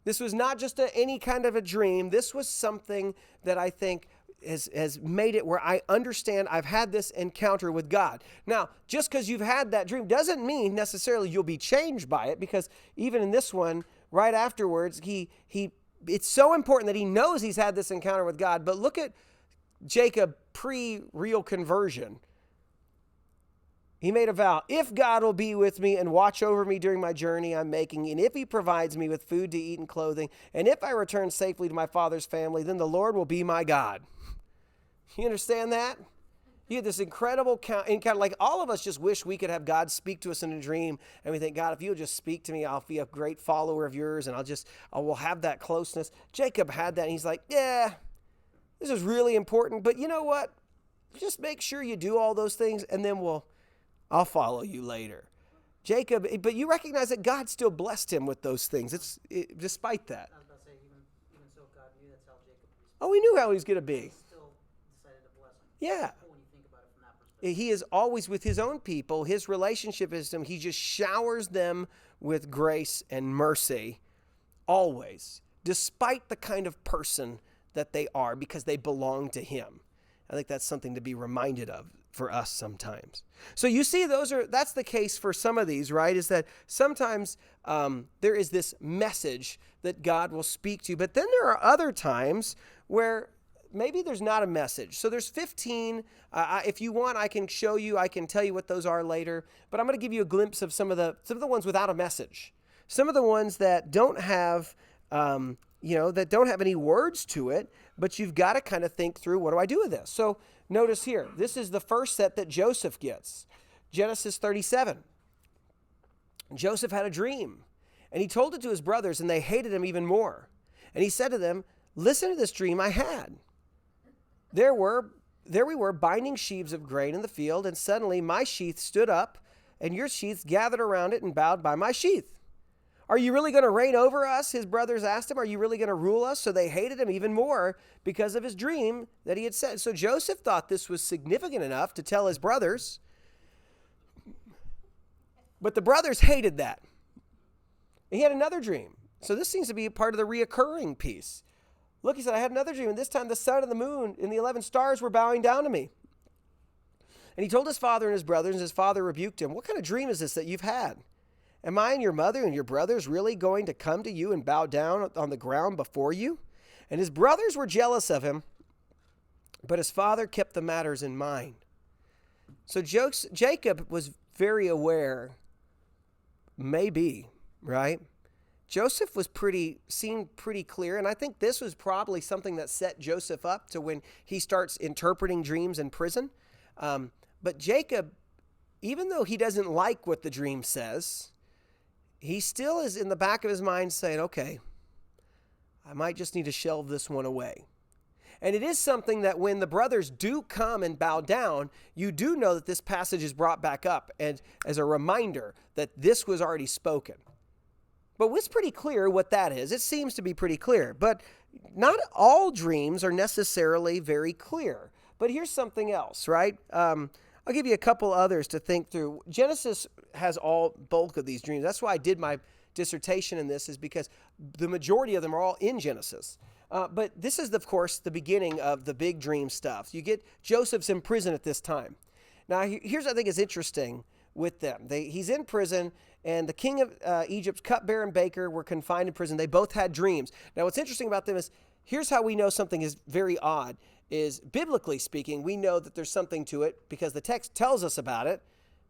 This was not just any kind of a dream. This was something that I think has made it where I understand I've had this encounter with God. Now, just because you've had that dream doesn't mean necessarily you'll be changed by it, because even in this one, right afterwards, it's so important that he knows he's had this encounter with God. But look at Jacob pre-real conversion. He made a vow, if God will be with me and watch over me during my journey I'm making, and if he provides me with food to eat and clothing, and if I return safely to my father's family, then the Lord will be my God. You understand that? You had this incredible encounter. Like all of us just wish we could have God speak to us in a dream, and we think, God, if you'll just speak to me, I'll be a great follower of yours, and I will have that closeness. Jacob had that, and he's like, yeah, this is really important, but you know what? Just make sure you do all those things, and then I'll follow you later. Jacob, but you recognize that God still blessed him with those things. Despite that. I was about to say, even so, God knew that's how Jacob responded. Oh, he knew how he was going to be. He still decided to bless him. Yeah. It's cool when you think about it from that perspective. He is always with his own people. His relationship is him. He just showers them with grace and mercy, always, despite the kind of person that they are, because they belong to him. I think that's something to be reminded of for us sometimes. So you see, that's the case for some of these, right? Is that sometimes there is this message that God will speak to you, but then there are other times where maybe there's not a message. So there's 15. If you want, I can show you. I can tell you what those are later. But I'm going to give you a glimpse of some of the ones without a message. Some of the ones that don't have, that don't have any words to it. But you've got to kind of think through, what do I do with this? So notice here, this is the first set that Joseph gets. Genesis 37. Joseph had a dream, and he told it to his brothers, and they hated him even more. And he said to them, listen to this dream I had. There we were binding sheaves of grain in the field, and suddenly my sheath stood up, and your sheaths gathered around it and bowed by my sheath. Are you really going to reign over us? His brothers asked him, are you really going to rule us? So they hated him even more because of his dream that he had said. So Joseph thought this was significant enough to tell his brothers, but the brothers hated that. He had another dream. So this seems to be part of the reoccurring piece. Look, he said, I had another dream, and this time the sun and the moon and the 11 stars were bowing down to me. And he told his father and his brothers, and his father rebuked him. What kind of dream is this that you've had? Am I and your mother and your brothers really going to come to you and bow down on the ground before you? And his brothers were jealous of him, but his father kept the matters in mind. So Jacob was very aware, maybe, right? Joseph seemed pretty clear, and I think this was probably something that set Joseph up to when he starts interpreting dreams in prison. But Jacob, even though he doesn't like what the dream says, he still is in the back of his mind saying, okay, I might just need to shelve this one away. And it is something that when the brothers do come and bow down, you do know that this passage is brought back up and as a reminder that this was already spoken. But it's pretty clear what that is. It seems to be pretty clear. But not all dreams are necessarily very clear. But here's something else, right? I'll give you a couple others to think through. Genesis has all bulk of these dreams. That's why I did my dissertation in this, is because the majority of them are all in Genesis. But this is, of course, the beginning of the big dream stuff. You get Joseph's in prison at this time. Now, here's what I think is interesting with them. He's in prison, and the king of Egypt's cupbearer and baker were confined in prison. They both had dreams. Now, what's interesting about them is, here's how we know something is very odd, is biblically speaking, we know that there's something to it because the text tells us about it,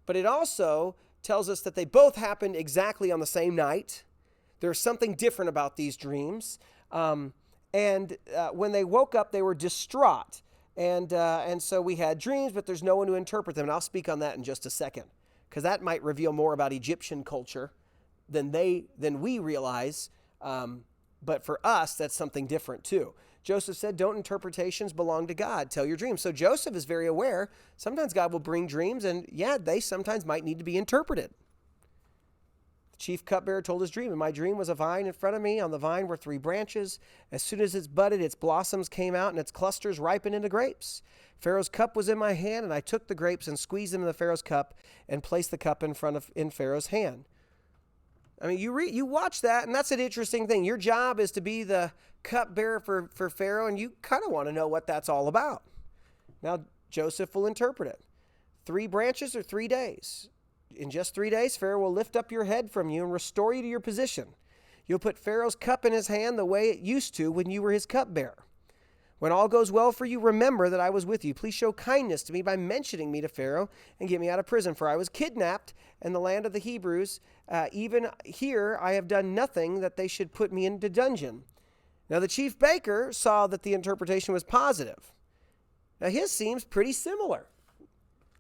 but it also tells us that they both happened exactly on the same night. There's something different about these dreams. And when they woke up, they were distraught. And so we had dreams, but there's no one to interpret them. And I'll speak on that in just a second, because that might reveal more about Egyptian culture than we realize. But for us, that's something different too. Joseph said, don't interpretations belong to God? Tell your dreams. So Joseph is very aware. Sometimes God will bring dreams, and they sometimes might need to be interpreted. The chief cupbearer told his dream, and my dream was a vine in front of me. On the vine were 3 branches. As soon as it's budded, its blossoms came out, and its clusters ripened into grapes. Pharaoh's cup was in my hand, and I took the grapes and squeezed them in the Pharaoh's cup and placed the cup in Pharaoh's hand. I mean, you watch that, and that's an interesting thing. Your job is to be the cupbearer for Pharaoh, and you kind of want to know what that's all about. Now, Joseph will interpret it. 3 branches or 3 days. In just 3 days, Pharaoh will lift up your head from you and restore you to your position. You'll put Pharaoh's cup in his hand the way it used to when you were his cupbearer. When all goes well for you, remember that I was with you. Please show kindness to me by mentioning me to Pharaoh and get me out of prison, for I was kidnapped in the land of the Hebrews. Even here I have done nothing that they should put me into dungeon. Now the chief baker saw that the interpretation was positive. Now his seems pretty similar.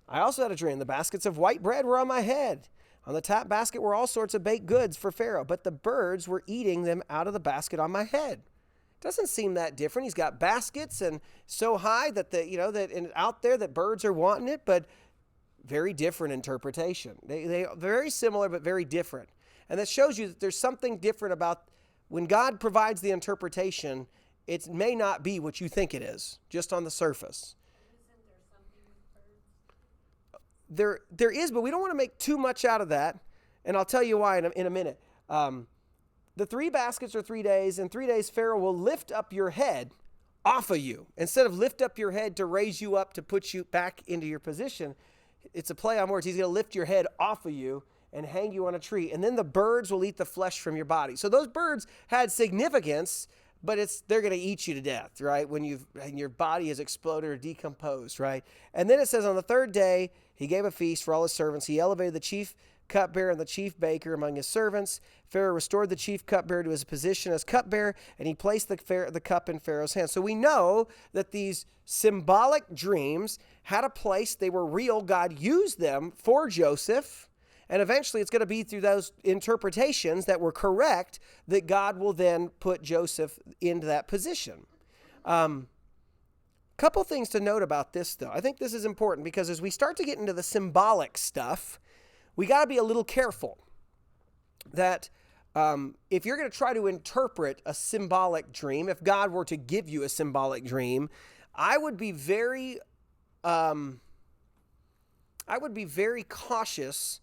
I also had a dream. The baskets of white bread were on my head. On the top basket were all sorts of baked goods for Pharaoh, but the birds were eating them out of the basket on my head. Doesn't seem that different. He's got baskets and so high that and out there that birds are wanting it, but very different interpretation. They are very similar but very different. And that shows you that there's something different about when God provides the interpretation, it may not be what you think it is, just on the surface. Isn't there something with birds? There is, but we don't want to make too much out of that. And I'll tell you why in a minute. The 3 baskets are 3 days. In 3 days, Pharaoh will lift up your head off of you. Instead of lift up your head to raise you up to put you back into your position, it's a play on words. He's going to lift your head off of you and hang you on a tree. And then the birds will eat the flesh from your body. So those birds had significance, but they're going to eat you to death, right? When your body is exploded or decomposed, right? And then it says on the 3rd day, he gave a feast for all his servants. He elevated the chief cupbearer and the chief baker among his servants. Pharaoh restored the chief cupbearer to his position as cupbearer, and he placed the cup in Pharaoh's hand. So we know that these symbolic dreams had a place. They were real. God used them for Joseph, and eventually it's going to be through those interpretations that were correct that God will then put Joseph into that position. Couple things to note about this, though. I think this is important because as we start to get into the symbolic stuff, we got to be a little careful that if you're going to try to interpret a symbolic dream, if God were to give you a symbolic dream, I would be very cautious.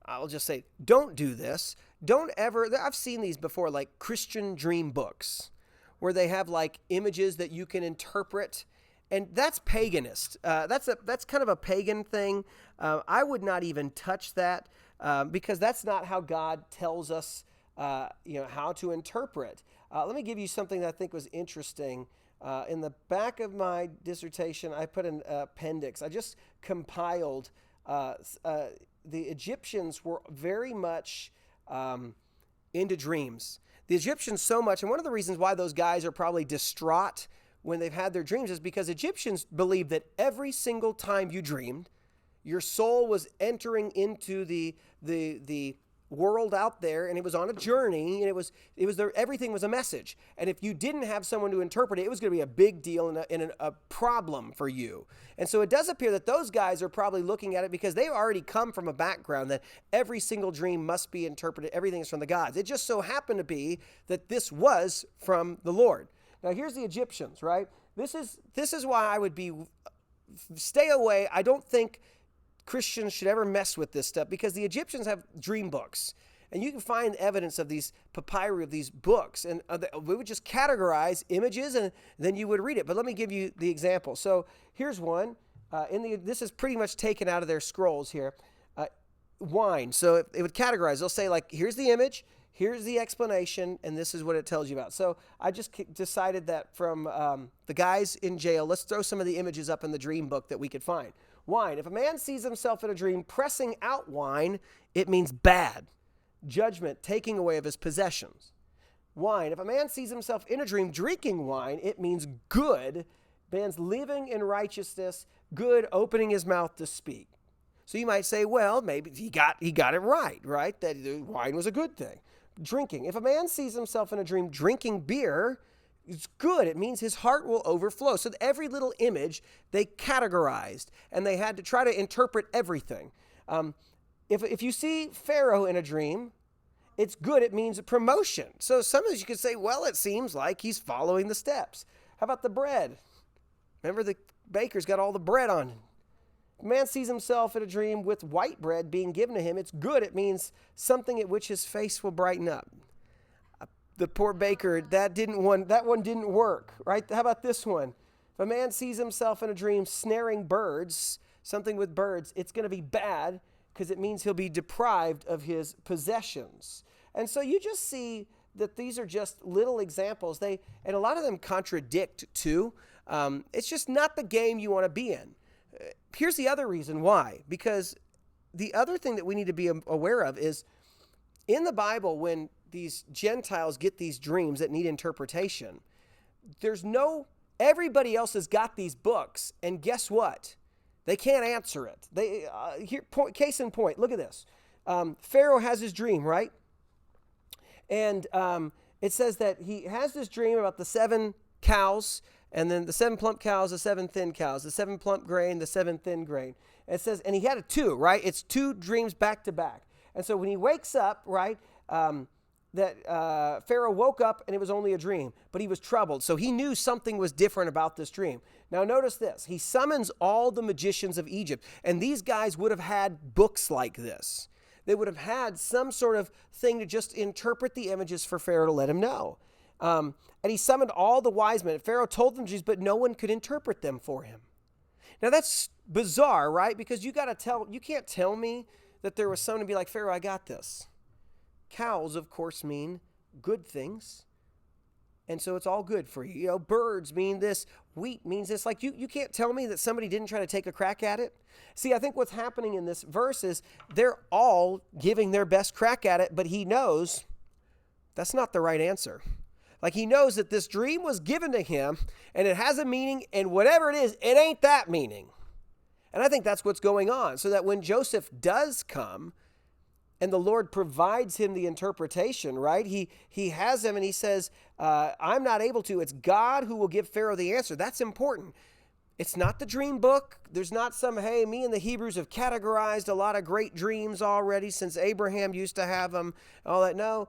I'll just say, don't do this. Don't ever, I've seen these before, like Christian dream books, where they have like images that you can interpret. And that's paganist. That's kind of a pagan thing. I would not even touch that because that's not how God tells us, how to interpret. Let me give you something that I think was interesting. In the back of my dissertation, I put an appendix. I just compiled. The Egyptians were very much into dreams. The Egyptians so much, and one of the reasons why those guys are probably distraught when they've had their dreams is because Egyptians believed that every single time you dreamed, your soul was entering into the world out there, and it was on a journey, and it was there. Everything was a message, and if you didn't have someone to interpret it, it was going to be a big deal and a problem for you. And so it does appear that those guys are probably looking at it because they've already come from a background that every single dream must be interpreted. Everything is from the gods. It just so happened to be that this was from the Lord. Now, here's the Egyptians, right? This is why I would stay away. I don't think Christians should ever mess with this stuff because the Egyptians have dream books. And you can find evidence of these papyri, of these books. And we would just categorize images and then you would read it. But let me give you the example. So here's one. This is pretty much taken out of their scrolls here. Wine. So it would categorize. They'll say, like, here's the image. Here's the explanation, and this is what it tells you about. So I just decided that from the guys in jail, let's throw some of the images up in the dream book that we could find. Wine. If a man sees himself in a dream pressing out wine, it means bad. Judgment, taking away of his possessions. Wine. If a man sees himself in a dream drinking wine, it means good. Man's living in righteousness, good, opening his mouth to speak. So you might say, well, maybe he got it right? That wine was a good thing. Drinking. If a man sees himself in a dream drinking beer, it's good. It means his heart will overflow. So every little image they categorized, and they had to try to interpret everything. If you see Pharaoh in a dream, it's good. It means a promotion. So sometimes you could say, well, it seems like he's following the steps. How about the bread? Remember the baker's got all the bread on him. A man sees himself in a dream with white bread being given to him. It's good. It means something at which his face will brighten up. The poor baker, that one didn't work, right? How about this one? If a man sees himself in a dream snaring birds, something with birds, it's going to be bad because it means he'll be deprived of his possessions. And so you just see that these are just little examples. And a lot of them contradict too. It's just not the game you want to be in. Here's the other reason why. Because the other thing that we need to be aware of is in the Bible, when these Gentiles get these dreams that need interpretation, everybody else has got these books, and guess what? They can't answer it. Case in point, look at this. Pharaoh has his dream, right? And it says that he has this dream about the 7 cows, and then the 7 plump cows, the 7 thin cows, the 7 plump grain, the 7 thin grain. And it says, and he had a 2, right? It's 2 dreams back to back. And so when he wakes up, right, Pharaoh woke up and it was only a dream, but he was troubled. So he knew something was different about this dream. Now notice this. He summons all the magicians of Egypt, and these guys would have had books like this. They would have had some sort of thing to just interpret the images for Pharaoh to let him know. And he summoned all the wise men. Pharaoh told them dreams, but no one could interpret them for him. Now that's bizarre, right? Because you can't tell me that there was someone to be like, Pharaoh, I got this. Cows, of course, mean good things. And so it's all good for you. You know, birds mean this. Wheat means this. Like, you can't tell me that somebody didn't try to take a crack at it. See, I think what's happening in this verse is they're all giving their best crack at it, but he knows that's not the right answer. Like, he knows that this dream was given to him, and it has a meaning, and whatever it is, it ain't that meaning. And I think that's what's going on. So that when Joseph does come, and the Lord provides him the interpretation, right? He has him and he says, I'm not able to. It's God who will give Pharaoh the answer. That's important. It's not the dream book. There's not some, hey, me and the Hebrews have categorized a lot of great dreams already since Abraham used to have them. All that. No,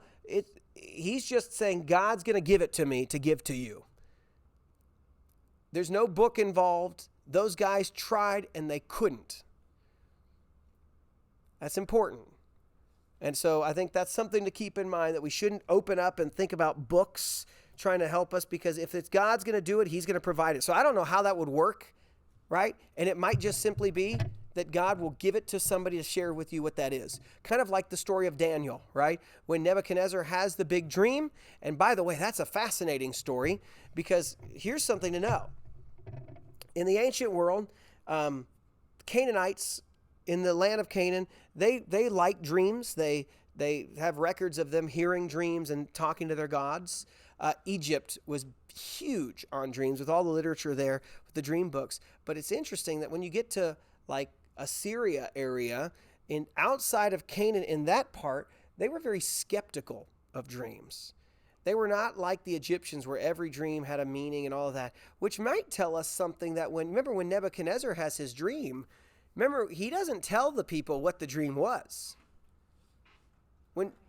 he's just saying God's going to give it to me to give to you. There's no book involved. Those guys tried and they couldn't. That's important. And so I think that's something to keep in mind, that we shouldn't open up and think about books trying to help us, because if it's God's going to do it, he's going to provide it. So I don't know how that would work, right? And it might just simply be that God will give it to somebody to share with you what that is. Kind of like the story of Daniel, right? When Nebuchadnezzar has the big dream. And by the way, that's a fascinating story, because here's something to know. In the ancient world, Canaanites in the land of Canaan, they like dreams. They have records of them hearing dreams and talking to their gods. Egypt was huge on dreams with all the literature there, with the dream books. But it's interesting that when you get to like Assyria area, outside of Canaan, in that part, they were very skeptical of dreams. They were not like the Egyptians, where every dream had a meaning and all of that, which might tell us something that remember when Nebuchadnezzar has his dream, remember, he doesn't tell the people what the dream was.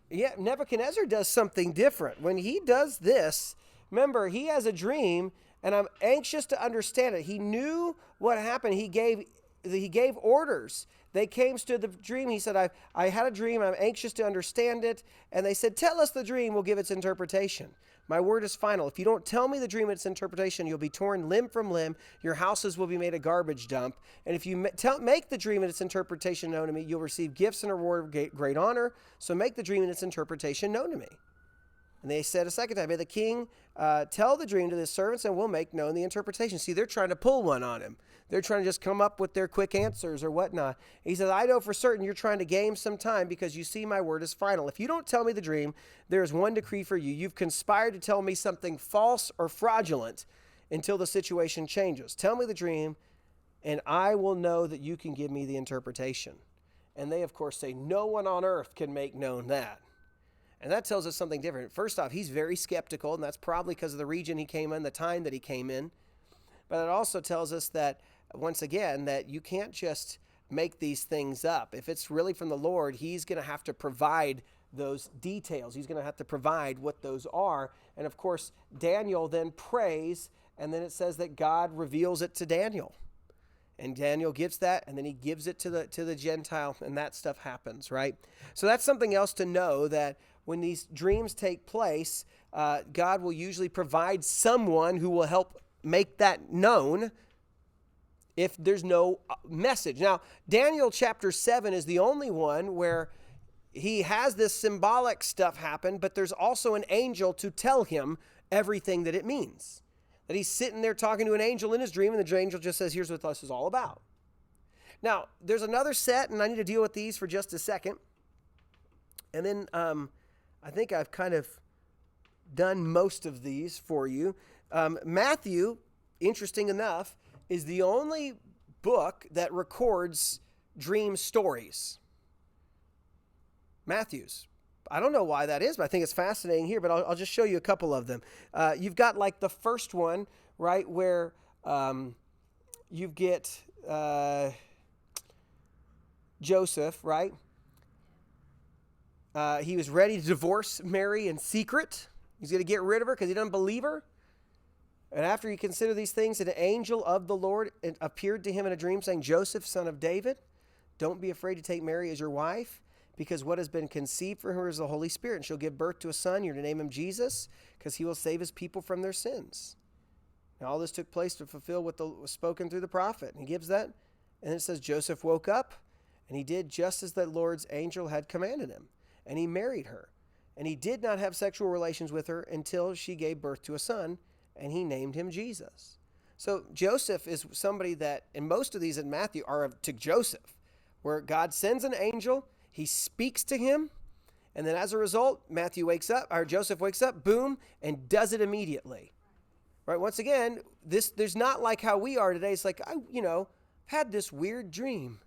Nebuchadnezzar does something different. When he does this, remember, he has a dream, and I'm anxious to understand it. He knew what happened. He gave orders. They came to the dream. He said, I had a dream. I'm anxious to understand it. And they said, tell us the dream. We'll give its interpretation. My word is final. If you don't tell me the dream and its interpretation, you'll be torn limb from limb. Your houses will be made a garbage dump. And if you make the dream and its interpretation known to me, you'll receive gifts and a reward of great honor. So make the dream and its interpretation known to me. And they said a second time, may the king tell the dream to his servants, and we'll make known the interpretation. See, they're trying to pull one on him. They're trying to just come up with their quick answers or whatnot. He says, I know for certain you're trying to game some time, because you see my word is final. If you don't tell me the dream, there is one decree for you. You've conspired to tell me something false or fraudulent until the situation changes. Tell me the dream, and I will know that you can give me the interpretation. And they, of course, say, no one on earth can make known that. And that tells us something different. First off, he's very skeptical, and that's probably because of the region he came in, the time that he came in. But it also tells us that, once again, that you can't just make these things up. If it's really from the Lord, he's going to have to provide those details. He's going to have to provide what those are. And of course, Daniel then prays, and then it says that God reveals it to Daniel. And Daniel gives that, and then he gives it to the Gentile, and that stuff happens, right? So that's something else to know, that when these dreams take place, God will usually provide someone who will help make that known if there's no message. Now, Daniel chapter 7 is the only one where he has this symbolic stuff happen, but there's also an angel to tell him everything that it means. That he's sitting there talking to an angel in his dream, and the angel just says, here's what this is all about. Now, there's another set, and I need to deal with these for just a second. And then I think I've kind of done most of these for you. Matthew, interesting enough, is the only book that records dream stories. Matthew's. I don't know why that is, but I think it's fascinating here. But I'll just show you a couple of them. You've got like the first one, right, where you get Joseph, right? He was ready to divorce Mary in secret. He's going to get rid of her because he doesn't believe her. And after he considered these things, an angel of the Lord appeared to him in a dream, saying, Joseph, son of David, don't be afraid to take Mary as your wife, because what has been conceived for her is the Holy Spirit, and she'll give birth to a son. You're to name him Jesus, because he will save his people from their sins. Now, all this took place to fulfill what was spoken through the prophet. And he gives that, and it says, Joseph woke up, and he did just as the Lord's angel had commanded him, and he married her. And he did not have sexual relations with her until she gave birth to a son, and he named him Jesus. So Joseph is somebody that, and most of these in Matthew are to Joseph, where God sends an angel, he speaks to him, and then as a result, Joseph wakes up, boom, and does it immediately. Right? Once again, there's not like how we are today. It's like, I had this weird dream.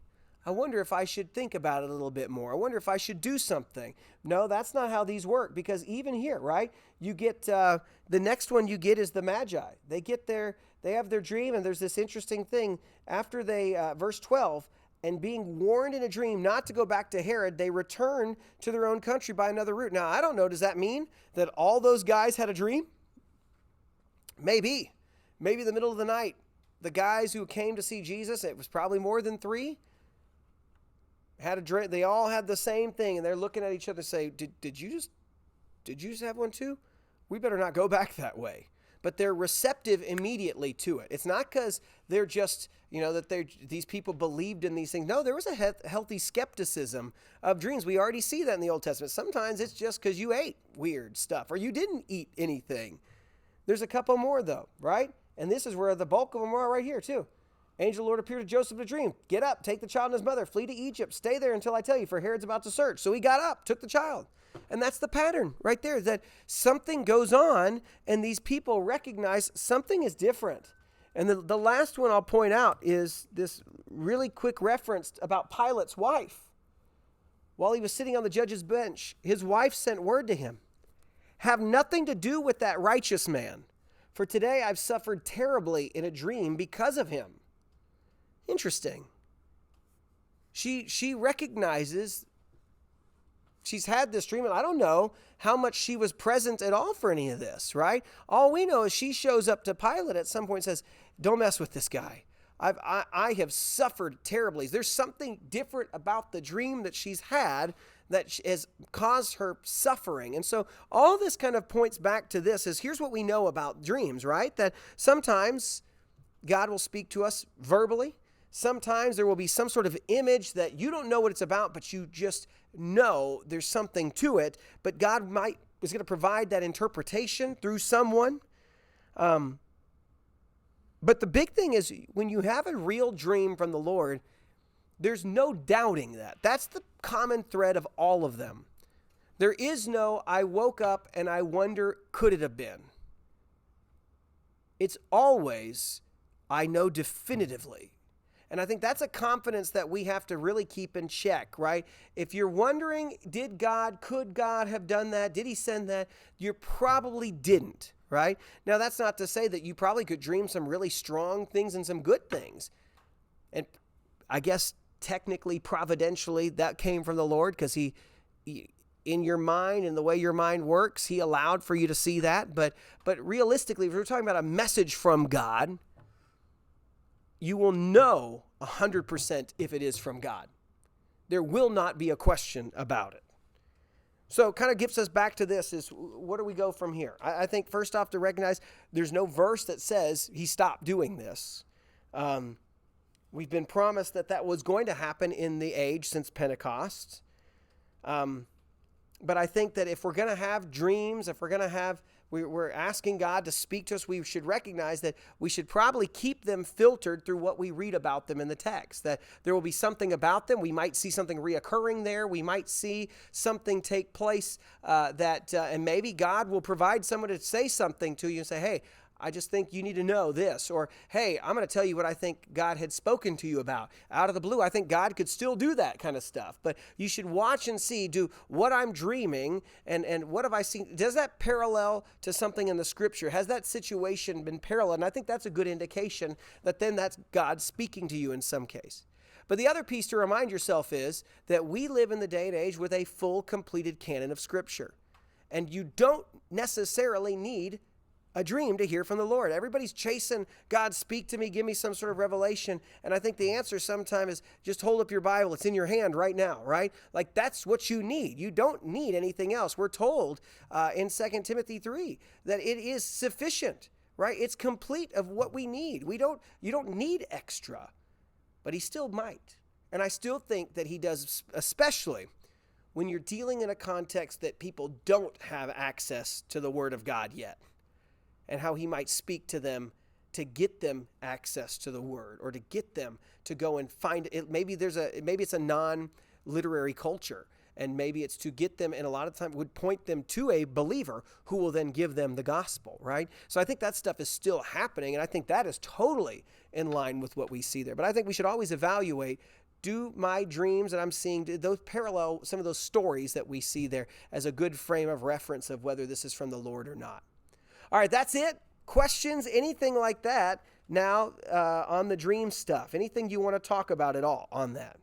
I wonder if I should think about it a little bit more. I wonder if I should do something. No, that's not how these work, because even here, right, you get, the next one you get is the Magi. They have their dream, and there's this interesting thing. After verse 12, and being warned in a dream not to go back to Herod, they return to their own country by another route. Now, I don't know, does that mean that all those guys had a dream? Maybe in the middle of the night, the guys who came to see Jesus, it was probably more than 3, had a dream. They all had the same thing, and they're looking at each other and say, did you just have one too? We better not go back that way. But they're receptive immediately to it. It's not because they're just, these people believed in these things. No, there was a healthy skepticism of dreams. We already see that in the Old Testament. Sometimes it's just because you ate weird stuff or you didn't eat anything. There's a couple more though, right? And this is where the bulk of them are right here too. Angel of the Lord appeared to Joseph in a dream. Get up, take the child and his mother, flee to Egypt, stay there until I tell you, for Herod's about to search. So he got up, took the child. And that's the pattern right there, that something goes on and these people recognize something is different. And the last one I'll point out is this really quick reference about Pilate's wife. While he was sitting on the judge's bench, his wife sent word to him, have nothing to do with that righteous man, for today I've suffered terribly in a dream because of him. Interesting. She recognizes she's had this dream, and I don't know how much she was present at all for any of this, right? All we know is she shows up to Pilate at some point and says, don't mess with this guy. I have suffered terribly. There's something different about the dream that she's had that has caused her suffering. And so all this kind of points back to this is here's what we know about dreams, right? That sometimes God will speak to us verbally. Sometimes there will be some sort of image that you don't know what it's about, but you just know there's something to it. But God is going to provide that interpretation through someone. But the big thing is when you have a real dream from the Lord, there's no doubting that. That's the common thread of all of them. There is no, I woke up and I wonder, could it have been? It's always, I know definitively. And I think that's a confidence that we have to really keep in check, right? If you're wondering, could God have done that? Did he send that? You probably didn't, right? Now, that's not to say that you probably could dream some really strong things and some good things. And I guess technically, providentially, that came from the Lord because he in your mind and the way your mind works, he allowed for you to see that. But realistically, if we're talking about a message from God, you will know 100% if it is from God. There will not be a question about it. So it kind of gets us back to this is where do we go from here? I think first off to recognize there's no verse that says he stopped doing this. We've been promised that was going to happen in the age since Pentecost. But I think that if we're going to have dreams, if we're asking God to speak to us, we should recognize that we should probably keep them filtered through what we read about them in the text, that there will be something about them. We might see something reoccurring there. We might see something take place and maybe God will provide someone to say something to you and say, hey, I just think you need to know this. Or, hey, I'm going to tell you what I think God had spoken to you about. Out of the blue, I think God could still do that kind of stuff. But you should watch and see, do what I'm dreaming and what have I seen? Does that parallel to something in the scripture? Has that situation been parallel? And I think that's a good indication that then that's God speaking to you in some case. But the other piece to remind yourself is that we live in the day and age with a full, completed canon of scripture. And you don't necessarily need a dream to hear from the Lord. Everybody's chasing, God, speak to me, give me some sort of revelation. And I think the answer sometimes is just hold up your Bible. It's in your hand right now, right? Like that's what you need. You don't need anything else. We're told in 2 Timothy 3 that it is sufficient, right? It's complete of what we need. You don't need extra, but he still might. And I still think that he does, especially when you're dealing in a context that people don't have access to the Word of God yet, and how he might speak to them to get them access to the Word, or to get them to go and find it. Maybe it's a non-literary culture, and maybe it's to get them, and a lot of time would point them to a believer who will then give them the gospel, right? So I think that stuff is still happening, and I think that is totally in line with what we see there. But I think we should always evaluate, do my dreams that I'm seeing, do those parallel some of those stories that we see there as a good frame of reference of whether this is from the Lord or not. All right, that's it. Questions, anything like that now on the dream stuff? Anything you want to talk about at all on that?